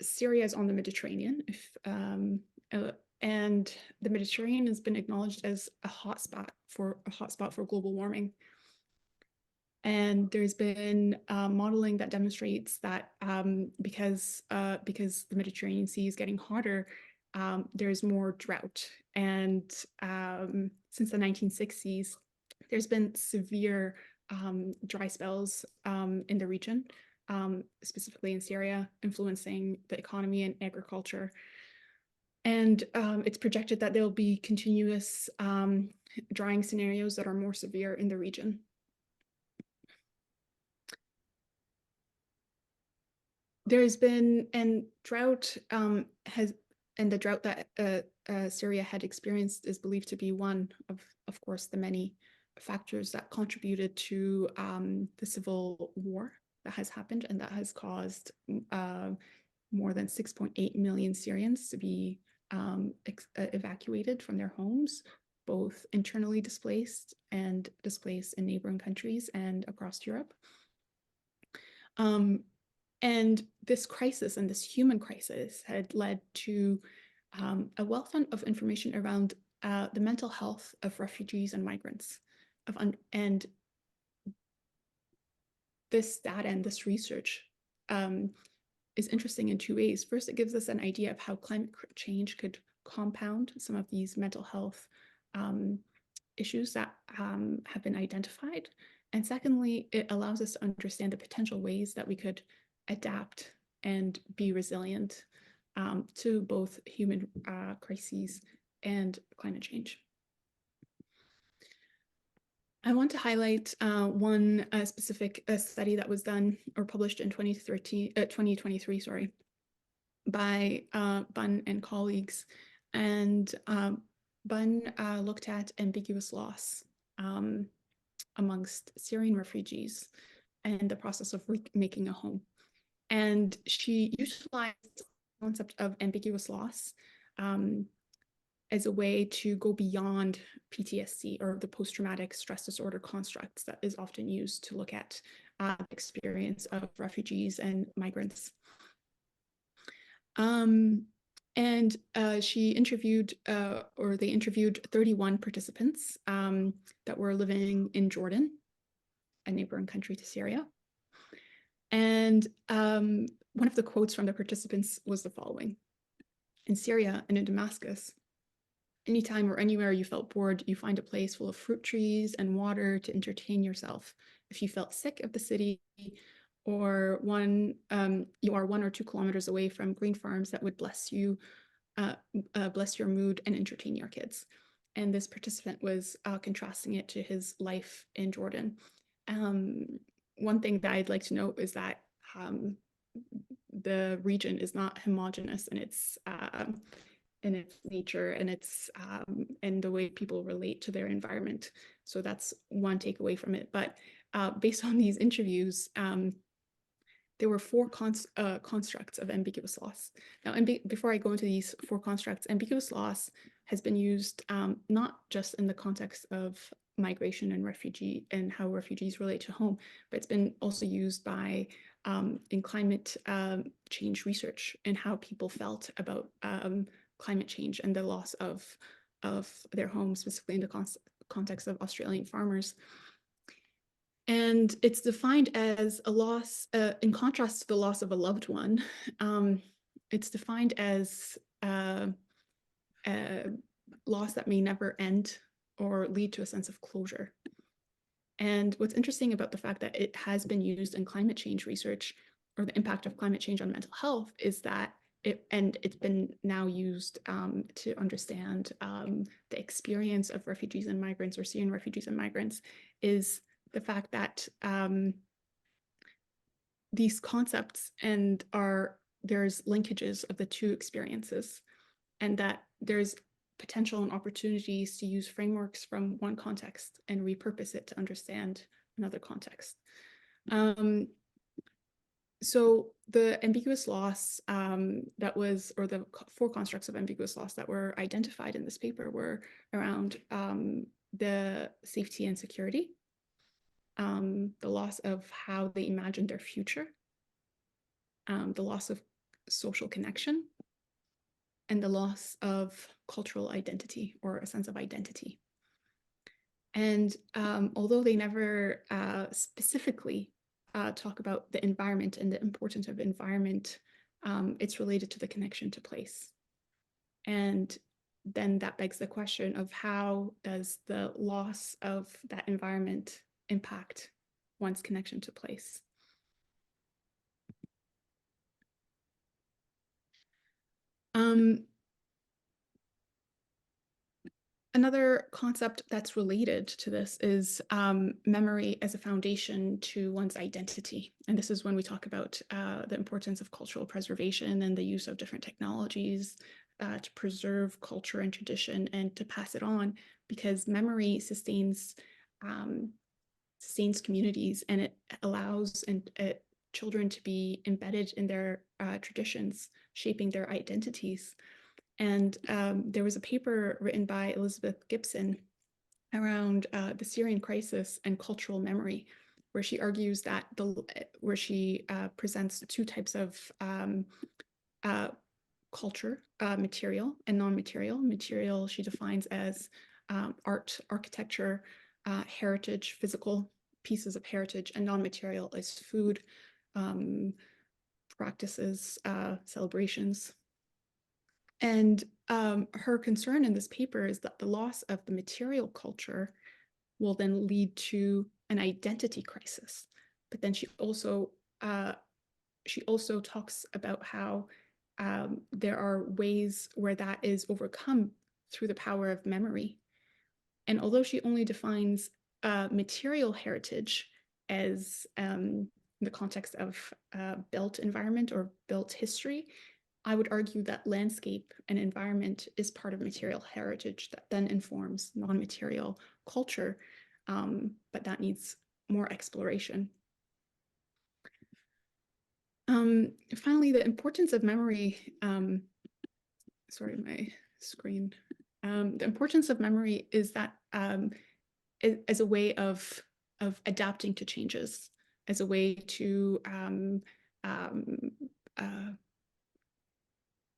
Syria is on the Mediterranean, and the Mediterranean has been acknowledged as a hotspot for global warming. And there's been modeling that demonstrates that because the Mediterranean Sea is getting hotter, there's more drought. And since the 1960s, there's been severe dry spells in the region, specifically in Syria, influencing the economy and agriculture. And it's projected that there'll be continuous drying scenarios that are more severe in the region. There's been, and drought the drought that Syria had experienced is believed to be one of course, the many factors that contributed to the civil war that has happened, and that has caused more than 6.8 million Syrians to be evacuated from their homes, both internally displaced and displaced in neighboring countries and across Europe. And this crisis and this human crisis had led to a wealth of information around the mental health of refugees and migrants. And this data and this research is interesting in two ways. First, it gives us an idea of how climate change could compound some of these mental health issues that have been identified. And secondly, it allows us to understand the potential ways that we could adapt and be resilient to both human crises and climate change. I want to highlight one specific study that was done or published in 2023, sorry, by Bunn and colleagues. And Bunn looked at ambiguous loss amongst Syrian refugees and the process of making a home. And she utilized the concept of ambiguous loss as a way to go beyond PTSD, or the post-traumatic stress disorder constructs that is often used to look at the experience of refugees and migrants. And she interviewed, or they interviewed 31 participants that were living in Jordan, a neighboring country to Syria. And one of the quotes from the participants was the following: "In Syria and in Damascus, anytime or anywhere you felt bored, you find a place full of fruit trees and water to entertain yourself. If you felt sick of the city, or you are 1 or 2 kilometers away from green farms that would bless your mood and entertain your kids." And this participant was contrasting it to his life in Jordan. One thing that I'd like to note is that the region is not homogeneous in its nature and its and the way people relate to their environment. So that's one takeaway from it. But based on these interviews, there were 4 constructs of ambiguous loss. Now, before I go into these 4 constructs, ambiguous loss has been used not just in the context of migration and refugee and how refugees relate to home, but it's been also used by in climate change research and how people felt about climate change and the loss of of their homes, specifically in the context of Australian farmers. And it's defined as a loss, in contrast to the loss of a loved one, it's defined as a loss that may never end or lead to a sense of closure. And what's interesting about the fact that it has been used in climate change research, or the impact of climate change on mental health, is that it's been now used to understand the experience of refugees and migrants, or Syrian refugees and migrants, is the fact that these concepts there's linkages of the two experiences, and that there's potential and opportunities to use frameworks from one context and repurpose it to understand another context. So the ambiguous loss or the 4 constructs of ambiguous loss that were identified in this paper were around the safety and security, the loss of how they imagined their future, the loss of social connection, and the loss of cultural identity, or a sense of identity. And although they never specifically talk about the environment and the importance of environment, it's related to the connection to place. And then that begs the question of, how does the loss of that environment impact one's connection to place? Another concept that's related to this is memory as a foundation to one's identity. And this is when we talk about the importance of cultural preservation and the use of different technologies to preserve culture and tradition and to pass it on, because memory sustains communities, and it allows children to be embedded in their traditions, shaping their identities. And there was a paper written by Elizabeth Gibson around the Syrian crisis and cultural memory, where she argues that where she presents 2 types of culture, material and non-material. Material she defines as art, architecture, heritage, physical pieces of heritage, and non-material is food, practices, celebrations. And her concern in this paper is that the loss of the material culture will then lead to an identity crisis. But then she also talks about how there are ways where that is overcome through the power of memory. And although she only defines material heritage as in the context of built environment or built history, I would argue that landscape and environment is part of material heritage that then informs non-material culture, but that needs more exploration. Finally, the importance of memory, sorry, my screen. The importance of memory is that as a way of adapting to changes, as a way to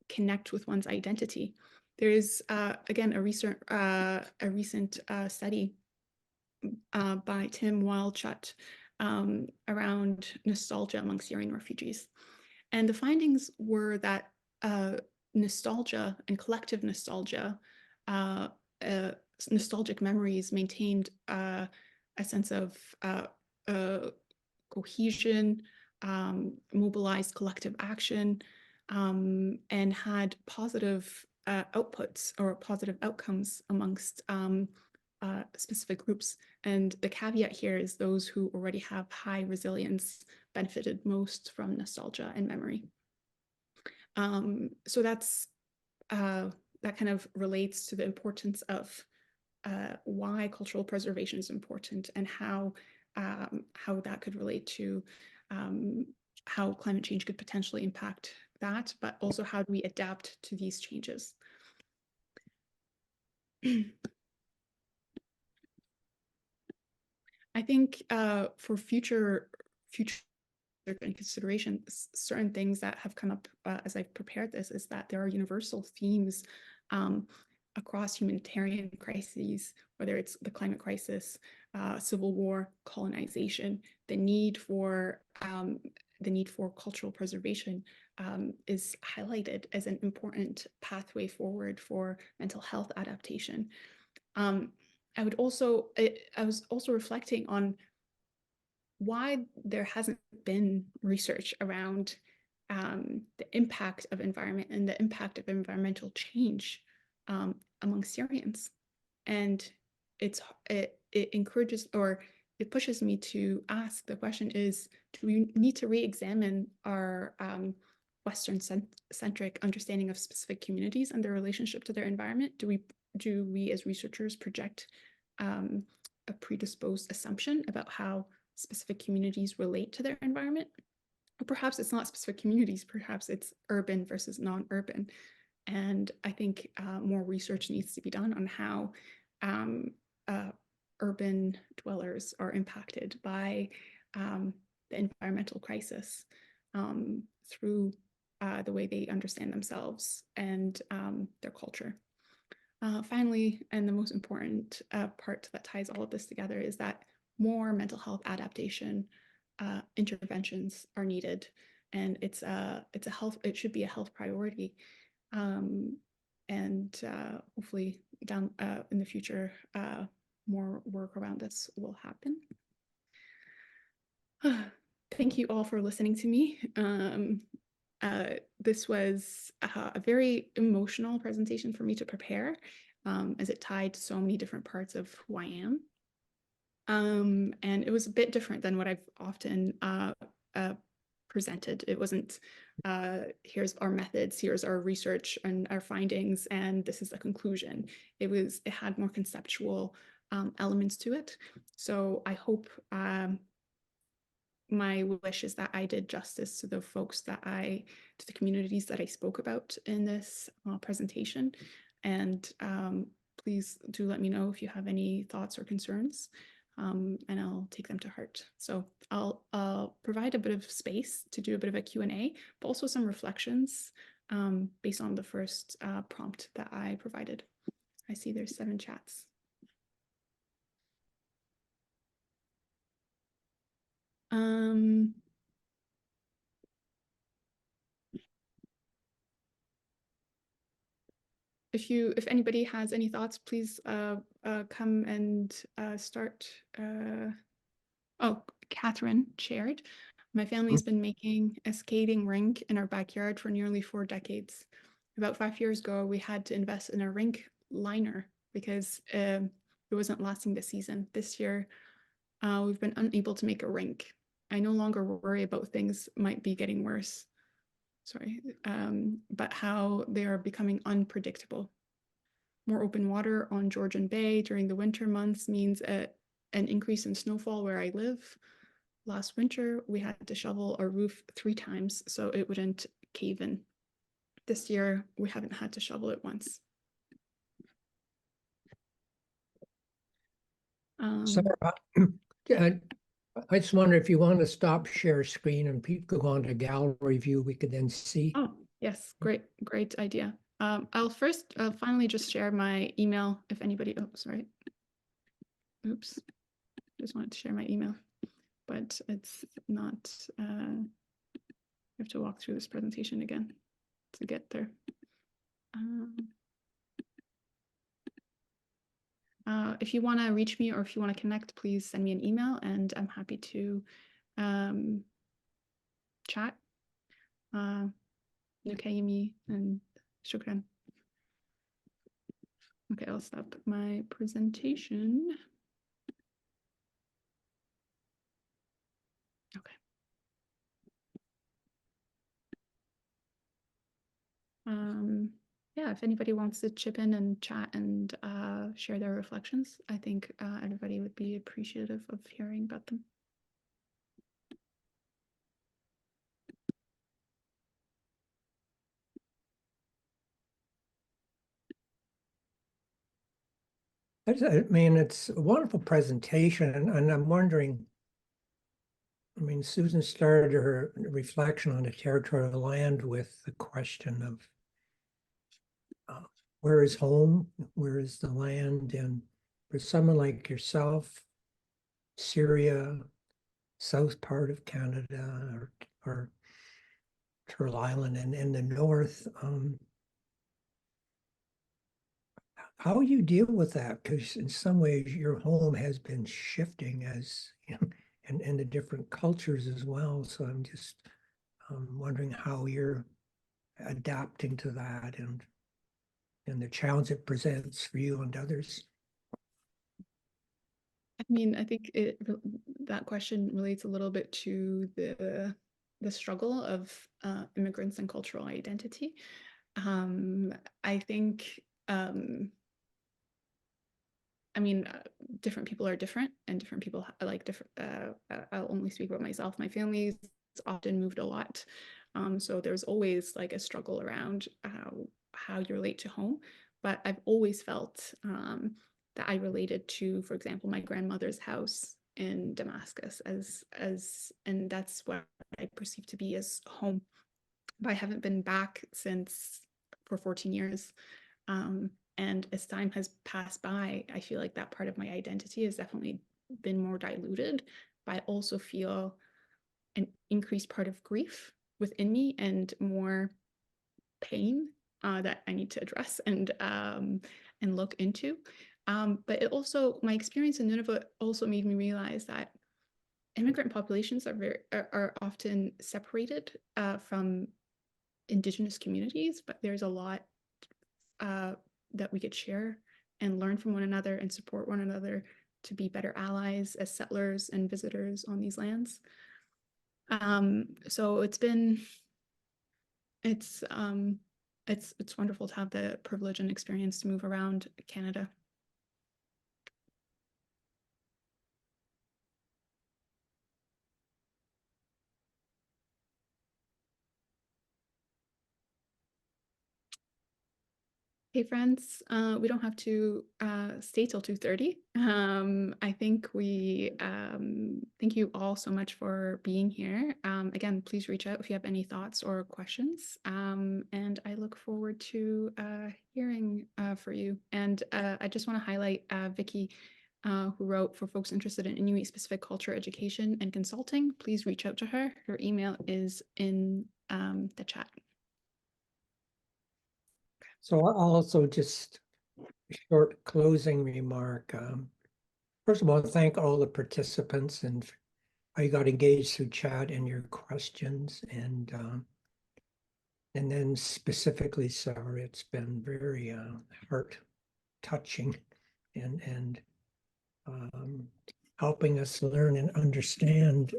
connect with one's identity. There is again a recent study by Tim Wildschut around nostalgia among Syrian refugees, and the findings were that nostalgia and collective nostalgia, nostalgic memories, maintained a sense of cohesion, mobilized collective action, and had positive outputs or positive outcomes amongst specific groups. And the caveat here is those who already have high resilience benefited most from nostalgia and memory. So that's that kind of relates to the importance of why cultural preservation is important, and how that could relate to how climate change could potentially impact that, but also how do we adapt to these changes. I think for future consideration, certain things that have come up as I've prepared this is that there are universal themes across humanitarian crises, whether it's the climate crisis, civil war, colonization, the need for cultural preservation is highlighted as an important pathway forward for mental health adaptation. I was also reflecting on why there hasn't been research around the impact of environment and the impact of environmental change among Syrians. And it encourages, or it pushes me to ask the question is, do we need to re-examine our Western-centric understanding of specific communities and their relationship to their environment? Do we as researchers project a predisposed assumption about how specific communities relate to their environment? Or perhaps it's not specific communities, perhaps it's urban versus non-urban. And I think more research needs to be done on how urban dwellers are impacted by the environmental crisis through the way they understand themselves and their culture. Finally, and the most important part that ties all of this together is that more mental health adaptation interventions are needed, and it should be a health priority, and hopefully down in the future more work around this will happen. Thank you all for listening to me. This was a very emotional presentation for me to prepare, as it tied to so many different parts of who I am. And it was a bit different than what I've often presented. It wasn't, here's our methods, here's our research and our findings, and this is the conclusion. It had more conceptual elements to it. So I hope my wish is that I did justice to the to the communities that I spoke about in this presentation. And please do let me know if you have any thoughts or concerns, and I'll take them to heart. So I'll provide a bit of space to do a bit of a Q&A, but also some reflections based on the first prompt that I provided. I see there's 7 chats. If anybody has any thoughts, please come and start. Oh, Catherine shared. My family's been making a skating rink in our backyard for nearly 4 decades. About 5 years ago, we had to invest in a rink liner because it wasn't lasting the season. This year, we've been unable to make a rink. I no longer worry about things might be getting worse. Sorry, but how they are becoming unpredictable. More open water on Georgian Bay during the winter months means an increase in snowfall where I live. Last winter, we had to shovel our roof 3 times so it wouldn't cave in. This year, we haven't had to shovel it once. Sarah, I just wonder if you want to stop share screen and people go on to gallery view, we could then see. Oh, yes, great idea. I'll finally just share my email if anybody, oh, sorry. Oops, just wanted to share my email, but it's not, I have to walk through this presentation again to get there. If you want to reach me or if you want to connect, please send me an email and I'm happy to chat. Nukayimi and shukran. Okay, I'll stop my presentation. Okay. Yeah, if anybody wants to chip in and chat and share their reflections, I think everybody would be appreciative of hearing about them. I mean, it's a wonderful presentation, and I'm wondering, I mean, Susan started her reflection on the territorial land with the question of where is home? Where is the land? And for someone like yourself, Syria, south part of Canada, or Turtle Island and in the north, how you deal with that? Because in some ways your home has been shifting as you know, and the different cultures as well. So I'm just wondering how you're adapting to that and the challenge it presents for you and others. I mean, I think that question relates a little bit to the struggle of immigrants and cultural identity. I think, I mean, different people are different, and different people like different. I'll only speak about myself. My family's often moved a lot, so there's always like a struggle around how you relate to home. But I've always felt that I related to, for example, my grandmother's house in Damascus and that's what I perceive to be as home. But I haven't been back for 14 years. And as time has passed by, I feel like that part of my identity has definitely been more diluted, but I also feel an increased part of grief within me and more pain that I need to address and look into. But it also, my experience in Nunavut also made me realize that immigrant populations are often separated from Indigenous communities, but there's a lot that we could share and learn from one another and support one another to be better allies as settlers and visitors on these lands. So it's wonderful to have the privilege and experience to move around Canada. Hey friends, we don't have to stay till 2:30. I think we thank you all so much for being here. Again, please reach out if you have any thoughts or questions. And I look forward to hearing for you. And I just want to highlight Vicky, who wrote, for folks interested in Inuit specific culture education and consulting, please reach out to her. Her email is in the chat. So I'll also just a short closing remark. First of all, thank all the participants and how you got engaged through chat and your questions. And then specifically, Sarah, it's been very heart touching and helping us learn and understand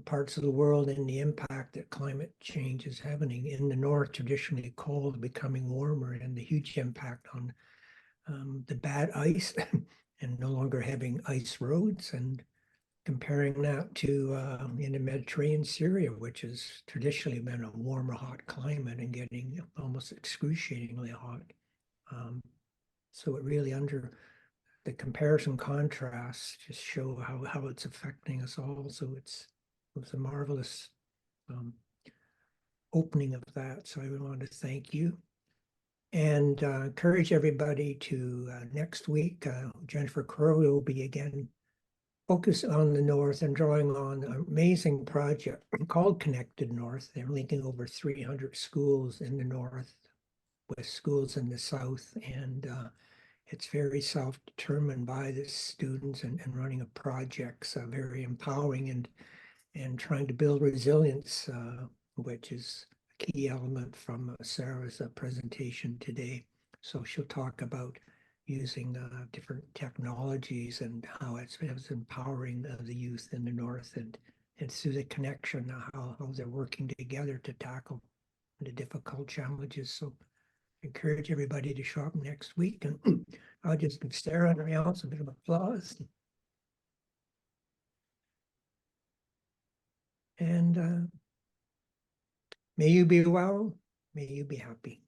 parts of the world and the impact that climate change is having in the north, traditionally cold, becoming warmer, and the huge impact on the bad ice and no longer having ice roads, and comparing that to in the Mediterranean, Syria, which has traditionally been a warmer, hot climate and getting almost excruciatingly hot. So it really the comparison contrasts just show how it's affecting us all. So it was a marvelous opening of that. So I want to thank you and encourage everybody to next week, Jennifer Crowley will be again focused on the North and drawing on an amazing project called Connected North. They're linking over 300 schools in the North with schools in the South, and it's very self-determined by the students and running a project, so very empowering and trying to build resilience, which is a key element from Sarah's presentation today. So she'll talk about using different technologies and how it's empowering the youth in the North and through the connection, how they're working together to tackle the difficult challenges. So I encourage everybody to show up next week, and I'll just stare at everybody else, a bit of applause. And may you be well, may you be happy.